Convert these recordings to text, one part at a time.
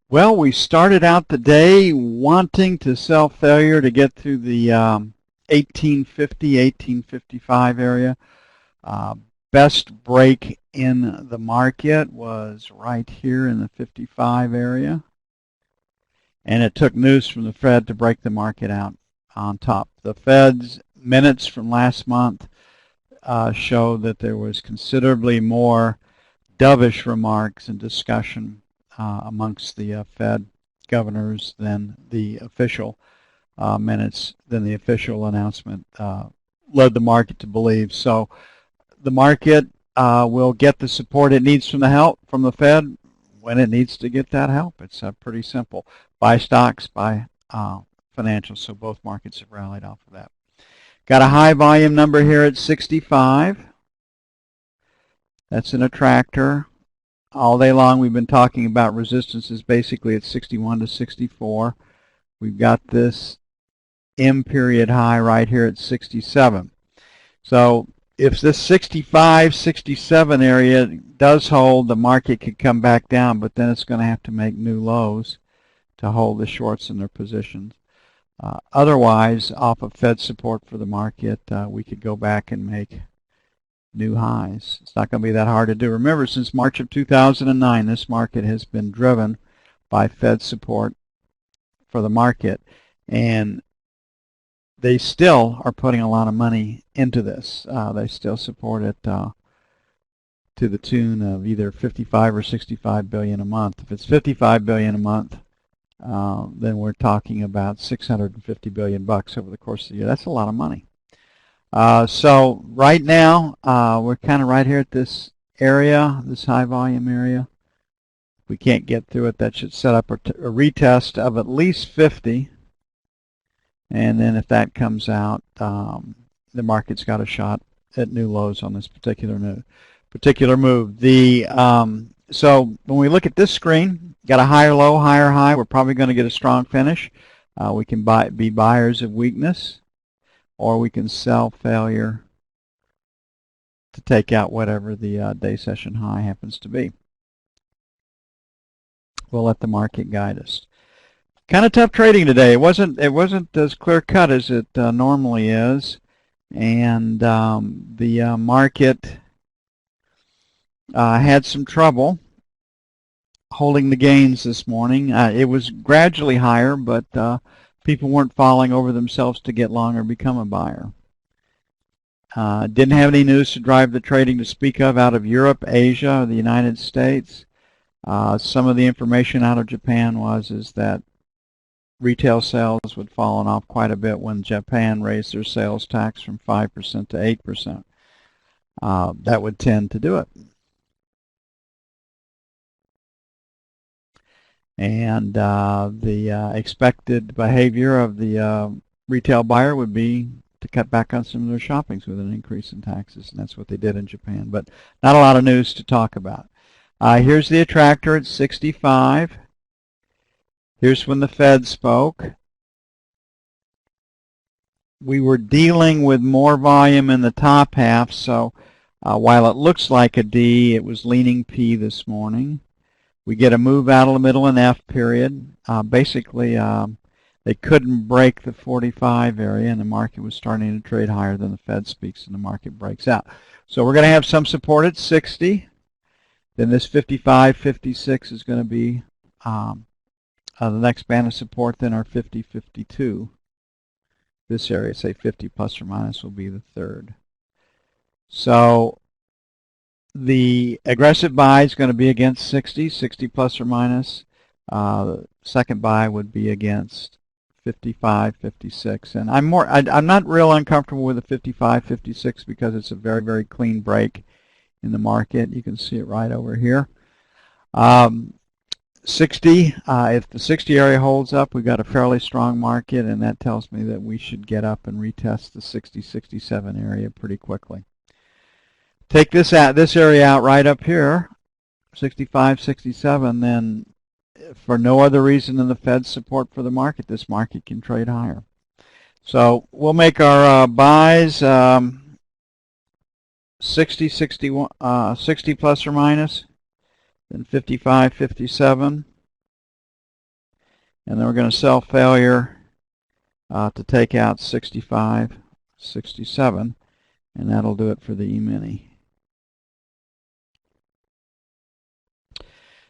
Well, we started out the day wanting to sell failure to get through the 1850, 1855 area. Uh, Best break in the market was right here in the 55 area. And it took news from the Fed to break the market out on top. The Fed's minutes from last month show that there was considerably more dovish remarks and discussion amongst the Fed governors than the official minutes, than the official announcement led the market to believe. So the market will get the support it needs from the Fed when it needs to get that help. It's pretty simple. Buy stocks, buy financials. So both markets have rallied off of that. Got a high volume number here at 65. That's an attractor. All day long we've been talking about resistances basically at 61 to 64. We've got this M period high right here at 67. So if this 65, 67 area does hold, the market could come back down, but then it's going to have to make new lows to hold the shorts in their positions. Otherwise, off of Fed support for the market, we could go back and make new highs. It's not going to be that hard to do. Remember, since March of 2009, this market has been driven by Fed support for the market, and they still are putting a lot of money into this. They still support it to the tune of either 55 or 65 billion a month. If it's 55 billion a month, then we're talking about 650 billion bucks over the course of the year. That's a lot of money. So right now, we're kind of right here at this area, this high volume area. If we can't get through it, that should set up a retest of at least 50. And then if that comes out, the market's got a shot at new lows on this particular move. So when we look at this screen, got a higher low, higher high. We're probably going to get a strong finish. We can be buyers of weakness, or we can sell failure to take out whatever the day session high happens to be. We'll let the market guide us. Kind of tough trading today. It wasn't as clear cut as it normally is, and the market had some trouble holding the gains this morning. It was gradually higher, but people weren't falling over themselves to get long or become a buyer. Didn't have any news to drive the trading to speak of out of Europe, Asia, or the United States. Some of the information out of Japan is that retail sales would fallen off quite a bit when Japan raised their sales tax from 5% to 8%. That would tend to do it. And the expected behavior of the retail buyer would be to cut back on some of their shoppings with an increase in taxes, and that's what they did in Japan. But not a lot of news to talk about. Here's the attractor at 65. Here's when the Fed spoke. We were dealing with more volume in the top half, so while it looks like a D, it was leaning P this morning. We get a move out of the middle in F period. Basically, they couldn't break the 45 area, and the market was starting to trade higher than the Fed speaks, and the market breaks out. So we're going to have some support at 60. Then this 55, 56 is going to be the next band of support. Then our 50, 52. This area, say 50 plus or minus, will be the third. So the aggressive buy is going to be against 60, 60 plus or minus. Second buy would be against 55, 56. And I'm not real uncomfortable with the 55, 56 because it's a very, very clean break in the market. You can see it right over here. 60, if the 60 area holds up, we've got a fairly strong market, and that tells me that we should get up and retest the 60, 67 area pretty quickly. Take this area out right up here, 65, 67, then for no other reason than the Fed's support for the market, this market can trade higher. So we'll make our buys 60, 61, 60 plus or minus, then 55, 57. And then we're going to sell failure to take out 65, 67, and that'll do it for the E-mini.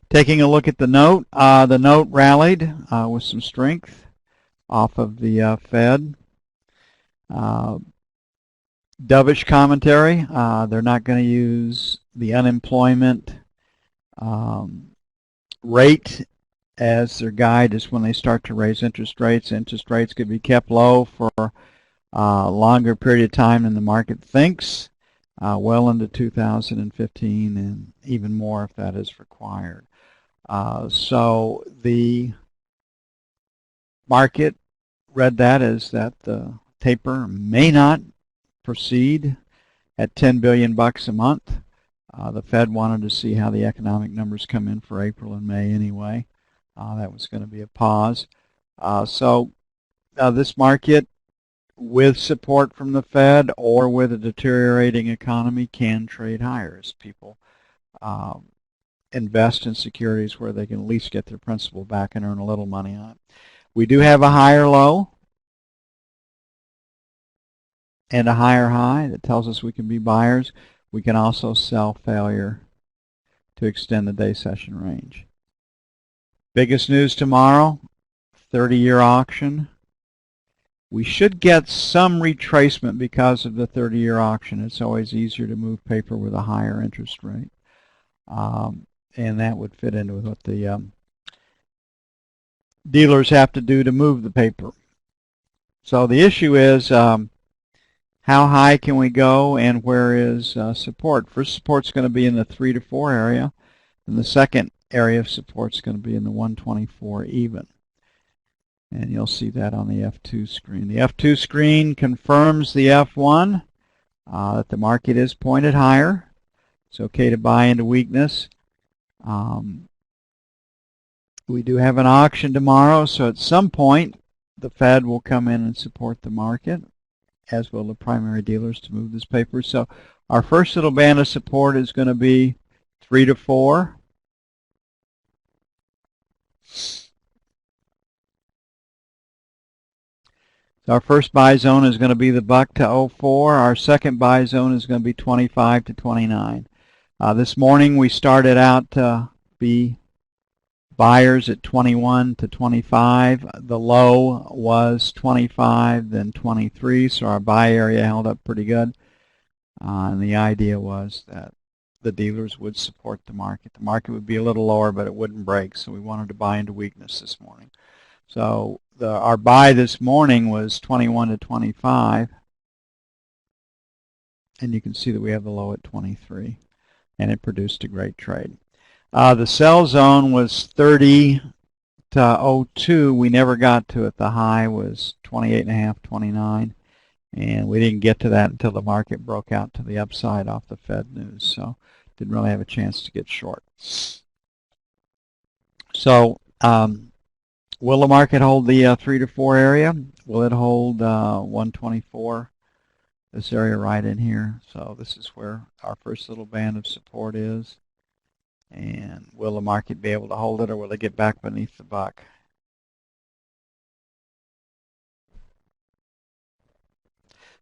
Taking a look at the note rallied with some strength off of the Fed. Dovish commentary. They're not going to use the unemployment rate as their guide is when they start to raise interest rates. Interest rates could be kept low for a longer period of time than the market thinks, well into 2015 and even more if that is required. So the market read that as that the taper may not proceed at $10 billion a month. The Fed wanted to see how the economic numbers come in for April and May anyway. That was going to be a pause. So this market, with support from the Fed or with a deteriorating economy, can trade higher as people invest in securities where they can at least get their principal back and earn a little money on it. We do have a higher low and a higher high that tells us we can be buyers. We can also sell failure to extend the day session range. Biggest news tomorrow, 30-year auction. We should get some retracement because of the 30-year auction. It's always easier to move paper with a higher interest rate. And that would fit into what the dealers have to do to move the paper. So the issue is how high can we go and where is support? First support's going to be in the 3 to 4 area, and the second area of support is going to be in the 124 even. And you'll see that on the F2 screen. The F2 screen confirms the F1, that the market is pointed higher. It's okay to buy into weakness. We do have an auction tomorrow, so at some point the Fed will come in and support the market, as will the primary dealers, to move this paper. So our first little band of support is going to be 3 to 4. So our first buy zone is going to be the buck to 04. Our second buy zone is going to be 25 to 29. This morning we started out to be buyers at 21 to 25. The low was 25, then 23, so our buy area held up pretty good. And the idea was that the dealers would support the market. The market would be a little lower, but it wouldn't break, so we wanted to buy into weakness this morning. So our buy this morning was 21 to 25, and you can see that we have the low at 23, and it produced a great trade. The sell zone was 30 to 02. We never got to it. The high was 28.5, 29, and we didn't get to that until the market broke out to the upside off the Fed news, so didn't really have a chance to get short. So will the market hold the 3 to 4 area? Will it hold 124? This area right in here. So this is where our first little band of support is. And will the market be able to hold it, or will it get back beneath the buck?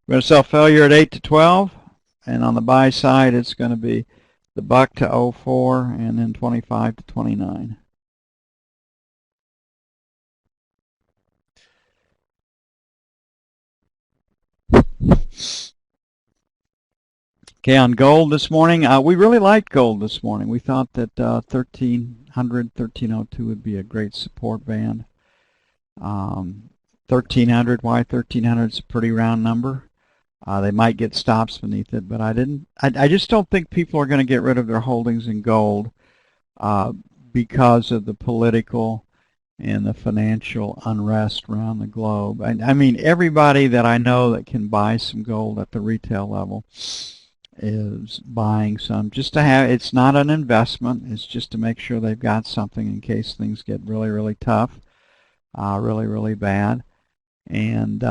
We're going to sell failure at 8 to 12. And on the buy side, it's going to be the buck to 04 and then 25 to 29. Okay, on gold this morning, we really liked gold this morning. We thought that 1300, 1302 would be a great support band. 1300, why 1300 is a pretty round number. They might get stops beneath it, but I just don't think people are going to get rid of their holdings in gold because of the political and the financial unrest around the globe. I mean, everybody that I know that can buy some gold at the retail level is buying some just to have. It's not an investment. It's just to make sure they've got something in case things get really, really tough, really, really bad. And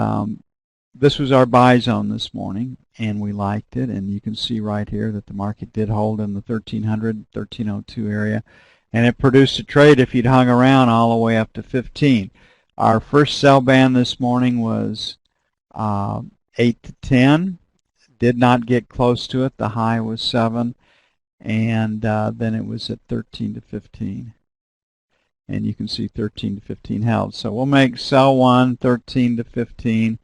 this was our buy zone this morning, and we liked it. And you can see right here that the market did hold in the 1300, 1302 area, and it produced a trade if you'd hung around all the way up to 15. Our first sell band this morning was 8 to 10. Did not get close to it. The high was 7, and then it was at 13 to 15. And you can see 13 to 15 held. So we'll make sell 1, 13 to 15,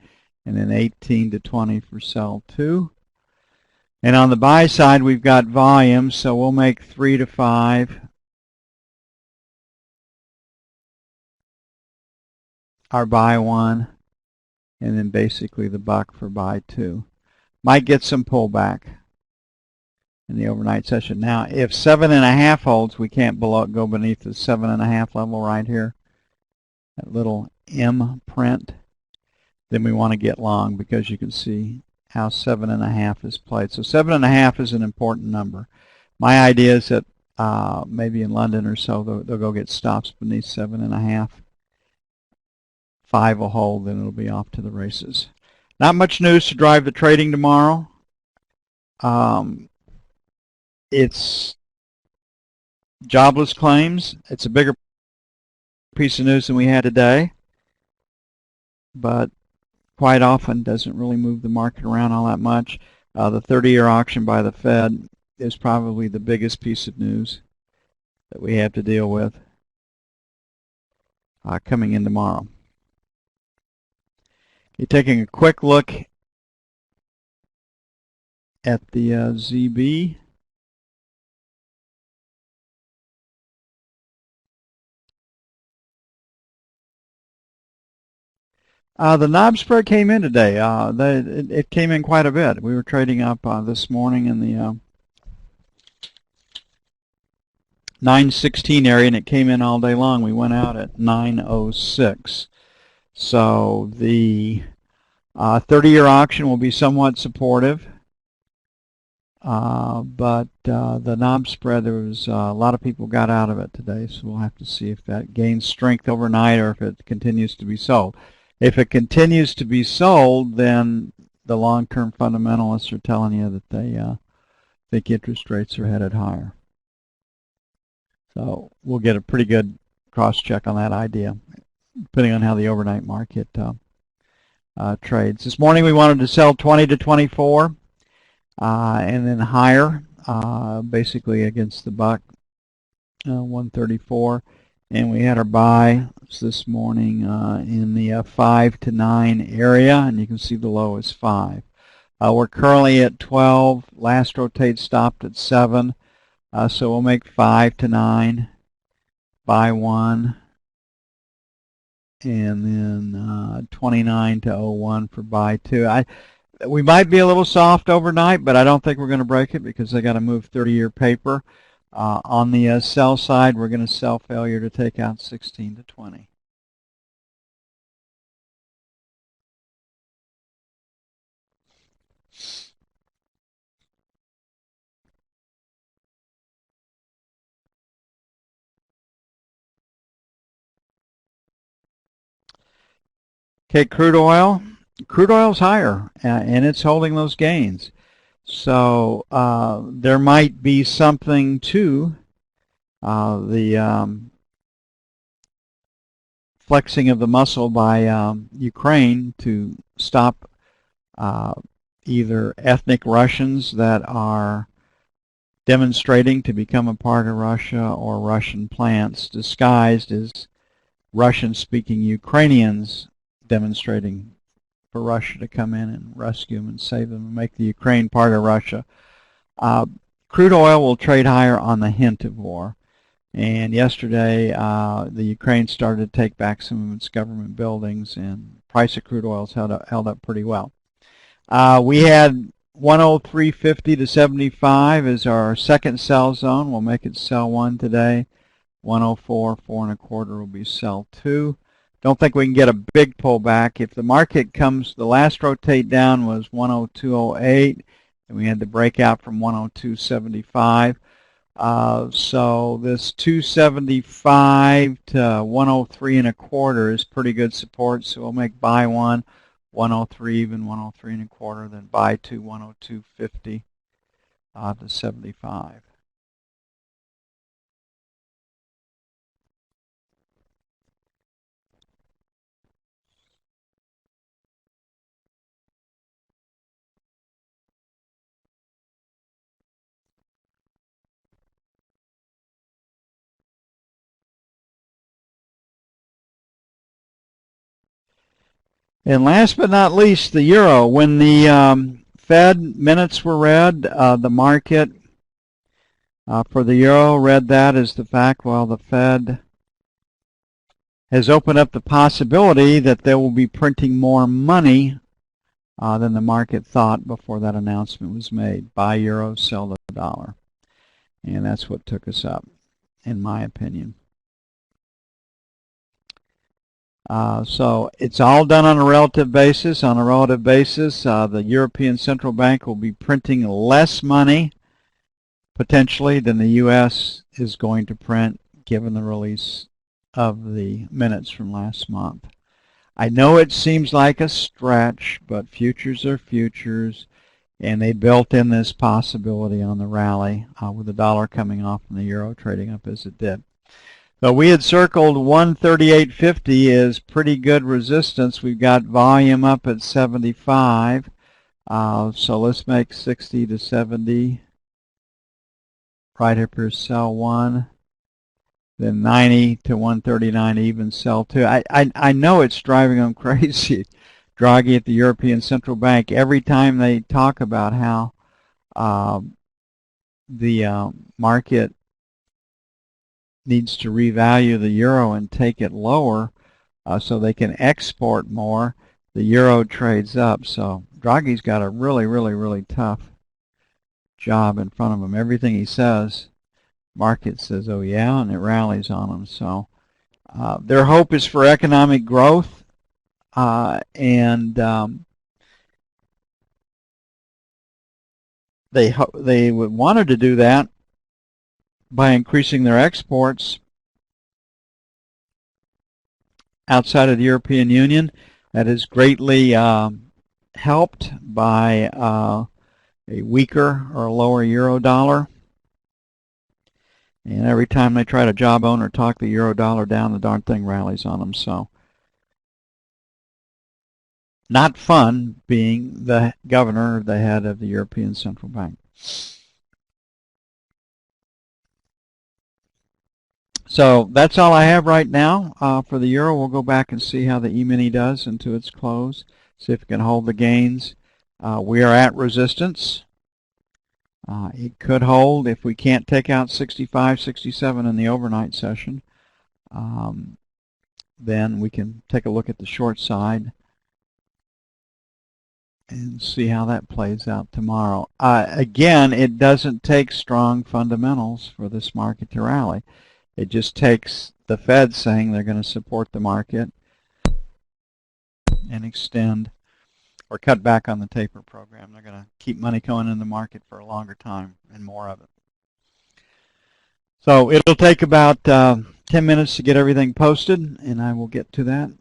and then 18 to 20 for sell 2. And on the buy side, we've got volume, so we'll make 3 to 5. Our buy 1, and then basically the buck for buy 2. Might get some pullback in the overnight session. Now, if 7.5 holds, we can't go beneath the 7.5 level right here, that little M print. Then we want to get long because you can see how 7.5 is played. So 7.5 is an important number. My idea is that maybe in London or so they'll go get stops beneath 7.5. 5 will hold, then it'll be off to the races. Not much news to drive the trading tomorrow. It's jobless claims. It's a bigger piece of news than we had today, but quite often doesn't really move the market around all that much. The 30-year auction by the Fed is probably the biggest piece of news that we have to deal with coming in tomorrow. You're taking a quick look at the ZB. The knob spread came in today. It came in quite a bit. We were trading up this morning in the 916 area, and it came in all day long. We went out at 906. So the 30-year auction will be somewhat supportive, but the knob spread, there was a lot of people got out of it today, so we'll have to see if that gains strength overnight or if it continues to be sold. If it continues to be sold, then the long-term fundamentalists are telling you that they think interest rates are headed higher. So we'll get a pretty good cross-check on that idea, depending on how the overnight market trades. This morning we wanted to sell 20 to 24 and then higher, basically against the buck, 134. And we had our buy this morning in the 5 to 9 area, and you can see the low is 5. We're currently at 12. Last rotate stopped at 7. So we'll make 5 to 9, buy 1, and then 29 to 01 for buy 2. We might be a little soft overnight, but I don't think we're going to break it because they got to move 30-year paper. On the sell side, we're going to sell failure to take out 16 to 20. Okay, crude oil. Crude oil's higher, and it's holding those gains. So there might be something to the flexing of the muscle by Ukraine to stop either ethnic Russians that are demonstrating to become a part of Russia or Russian plants disguised as Russian-speaking Ukrainians demonstrating for Russia to come in and rescue them and save them and make the Ukraine part of Russia. Crude oil will trade higher on the hint of war. And yesterday, the Ukraine started to take back some of its government buildings, and the price of crude oil held up pretty well. We had 103.50 to 75 as our second sell zone. We'll make it sell 1 today. 104, 4 1/4 will be sell 2. Don't think we can get a big pullback. If the market comes, the last rotate down was 102.08, and we had the breakout from 102.75. So this 275 to 103 1/4 is pretty good support. So we'll make buy 1, 103 even, 103 1/4, then buy 2, 102.50 to 75. And last but not least, the euro. When the Fed minutes were read, the market for the euro read that as the fact, well, the Fed has opened up the possibility that they will be printing more money than the market thought before that announcement was made. Buy euro, sell the dollar. And that's what took us up, in my opinion. So it's all done on a relative basis. On a relative basis, the European Central Bank will be printing less money, potentially, than the U.S. is going to print, given the release of the minutes from last month. I know it seems like a stretch, but futures are futures, and they built in this possibility on the rally with the dollar coming off and the euro trading up as it did. So we had circled 138.50 as pretty good resistance. We've got volume up at 75. So let's make 60 to 70. Right up here, sell 1. Then 90 to 139 even, sell 2. I know it's driving them crazy. Draghi at the European Central Bank, every time they talk about how the market needs to revalue the euro and take it lower so they can export more, the euro trades up. So Draghi's got a really tough job in front of him. Everything he says, market says, oh yeah, and it rallies on him. So their hope is for economic growth, and they wanted to do that by increasing their exports outside of the European Union. That is greatly helped by a weaker or lower euro dollar. And every time they try to jawbone or talk the euro dollar down, the darn thing rallies on them. So not fun being the governor or the head of the European Central Bank. So that's all I have right now for the euro. We'll go back and see how the E-mini does into its close, see if it can hold the gains. We are at resistance. It could hold if we can't take out 65, 67 in the overnight session. Then we can take a look at the short side and see how that plays out tomorrow. Again, it doesn't take strong fundamentals for this market to rally. It just takes the Fed saying they're going to support the market and extend or cut back on the taper program. They're going to keep money going in the market for a longer time and more of it. So it'll take about 10 minutes to get everything posted, and I will get to that.